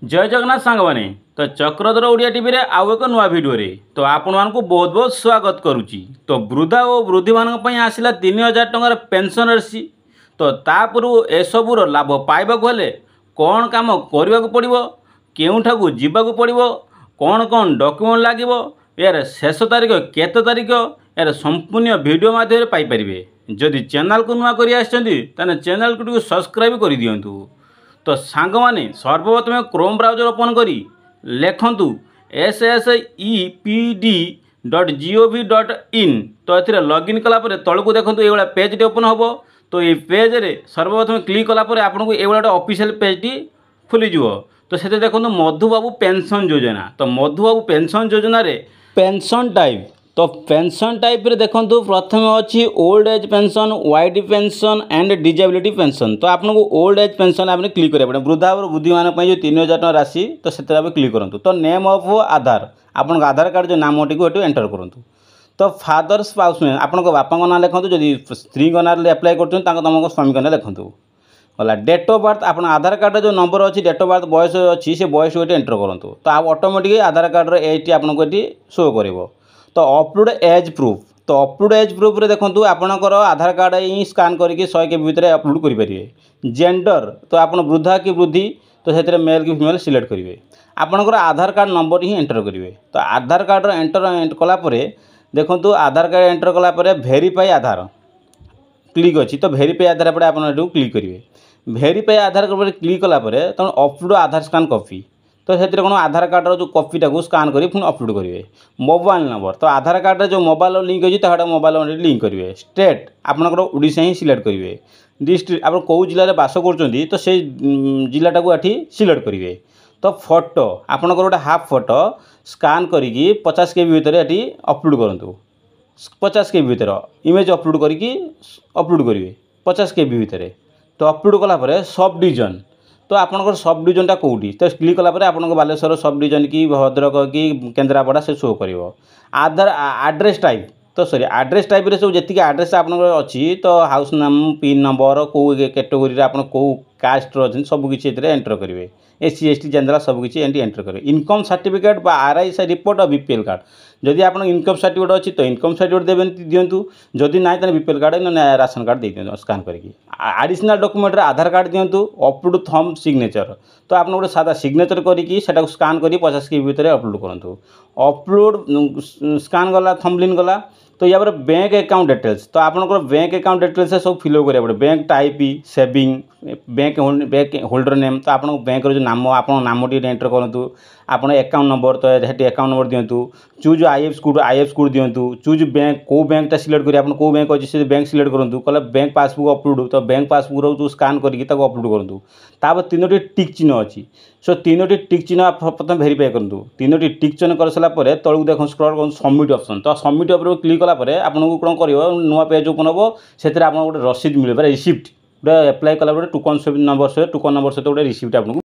जय जगन्नाथ सांग मैंने तो चक्रधर ओडिया टीवी रे आउ एक नुआ भिडियो रे तो आपण मानकु बहुत बहुत स्वागत करुच्ची। तो वृद्धा और वृद्धि मानक पई आसिला 3000 टंकार पेंशन राशि। तो तापुरु एसबुर लाभ पाइबाकु हेले कौन काम करने को पड़ो, केउठाकू जीवाकू पड़ो, कौन कौन डॉक्यूमेंट लागिवो, यार शेष तारीख केते तारीख, यार संपूर्ण वीडियो माध्यम पाइपर। जदि चैनल को नुआ कर चैनल को सब्सक्राइब कर दिंतु। तो सांग माने सर्वप्रथम क्रोम ब्राउजर ओपन करी लेखंतु ssepd.gov.in। तो ये लॉगिन कलापर तलू देखो ये पेज ओपन हम। तो ये पेज रे सर्वप्रथम क्लिक कलापर आपको ये ऑफिशियल पेज टी खुलीज। तो से देखो मधुबाबू पेंशन योजना। तो मधुबाबू पेंशन योजना रे पेंशन टाइप, तो पेंशन टाइप रे देखो प्रथम अच्छी old age pension, wide pension and disability pension. तो आपको ओल्ड एज पेंशन आपने क्लिक करें पड़े। वृद्धा और वृद्धि मान जो 3000 टका राशि तो से आप क्लिक करूँ। तो नेम ऑफ आधार आपन आधार कार्ड जो नाम टी एंटर करूँ। तो फादर स्पाउस में आप बापा ना लिखूँ, जदि स्त्री ना एप्लाय कर तुम स्वामी ना लिखूँ गला। डेट ऑफ बर्थ आप आधार कार्ड जो नंबर अच्छी डेट ऑफ बर्थ बयस अच्छी से बयस ये एंटर करूँ। तो आप ऑटोमेटिक आधार कार्ड एज आपको ये शो कर। तो अपलोड एज प्रूफ, तो अपलोड एज प्रूफ रे देखो आपणकर आधार कार्ड ही स्कान करके 100 KB भितर अपलोड करेंगे। जेंडर तो आप वृद्धा कि वृद्धि तो से मेल कि फिमेल सिलेक्ट करेंगे। आपणकर आधार कार्ड नंबर ही एंटर करेंगे। तो आधार कार्ड एंटर कलापर देखो आधार कार्ड एंटर कलापर भेरीफाई आधार क्लिक अच्छी। तो भेरीफाई आधार पर आप क्लिक करेंगे। भेरीफाई आधार पर क्लिक कलापर तुम अपलोड आधार स्कान कॉपी। तो से कौन आधार कार्ड जो कॉपीटा को स्कान कर पुणी अपलोड करेंगे। मोबाइल नंबर तो आधार कार्ड जो मोबाइल लिंक अच्छी मोबाइल लिंक करेंगे। स्टेट आपंकर ओडिशा ही सिलेक्ट करेंगे। डिस्ट्रिक्ट आप कौ जिले बास कर तो से जिलाटा को ये सिलेक्ट करेंगे। तो फोटो आपंकर गोटे हाफ फोटो स्कान करी 50 KB भितर ये अपलोड करूँ। 50 KB भितर इमेज अपलोड करके अपलोड करेंगे 50 KB भितर। तो अपलोड कलापर सब डिविजन तो आपंकर सब डिविजनटा कौटी तो क्लिक कलापर आप बालेश्वर सब डिविजन कि भद्रक कि केन्द्रापड़ा से शो कर। आधार आड्रेस टाइप तो सॉरी आड्रेस टाइप रे सब जी आड्रेस आपंकर अच्छी तो हाउस नाम पिन नंबर कौ कैटेगोरी आप कास्ट अच्छे सबकि एंटर करेंगे। SC ST जनरल सबकि एंटर करेंगे। इनकम सर्टिफिकेट RI रिपोर्ट और BPL कार्ड जदि आप इनकम सर्टिफिकेट अच्छी तो इनकम सर्टिफिकेट देवे दिंतु। जदि ना BPL कार्ड ना राशन कार्ड दे दिखाँ स्कान करके। आडिशनल डॉक्यूमेंट आधार कार्ड दिंतु। अपलोड थंब सिग्नेचर तो आप गोटे सादा सिग्नेचर करके स्कान कर 50 KB भितर अपलोड करूँ। अपलोड स्कान गला थंबलिन गला। तो या बैंक अकाउंट डिटेल्स तो आपंकर बैंक अकाउंट डिटेल्स सब फिलअप करा पड़े। Bank type saving bank holder name तो आप बैंक जो नाम आप नाम टी एंटर करूँ। आप अकाउंट नंबर तो ये अकाउंट नंबर दिंतु। चूज IFSC कोड दिंतु। चूज बैंक कौ बैंक सिलेक्ट करेंगे। आप कौ बैंक अच्छे से बैंक सिलेक्ट करूँ। कल बैंक पासबुक अपलोड तो बैंक पासबुक जो स्कान करके अपलोड करूँ। तापर 3टी टिक चिन्ह अच्छी। सो 3टी टिक चिन्ह आप प्रथम भेरीफाई करूँ। 3टी टिक चिन्ह कर सारापर तलू देख स्क्रॉल कर सबमिट ऑप्शन। तो सबमिट ऑप्शन क्लिक कलापर आपको कौन कर नुआ पेज ओपन हम से गोटे रसीद मिले रिसिप्ट गोटे एप्लाय कलापर टोकन नंबर सहित टोकन नंबर सहित गोटे रिसिप्ट आपको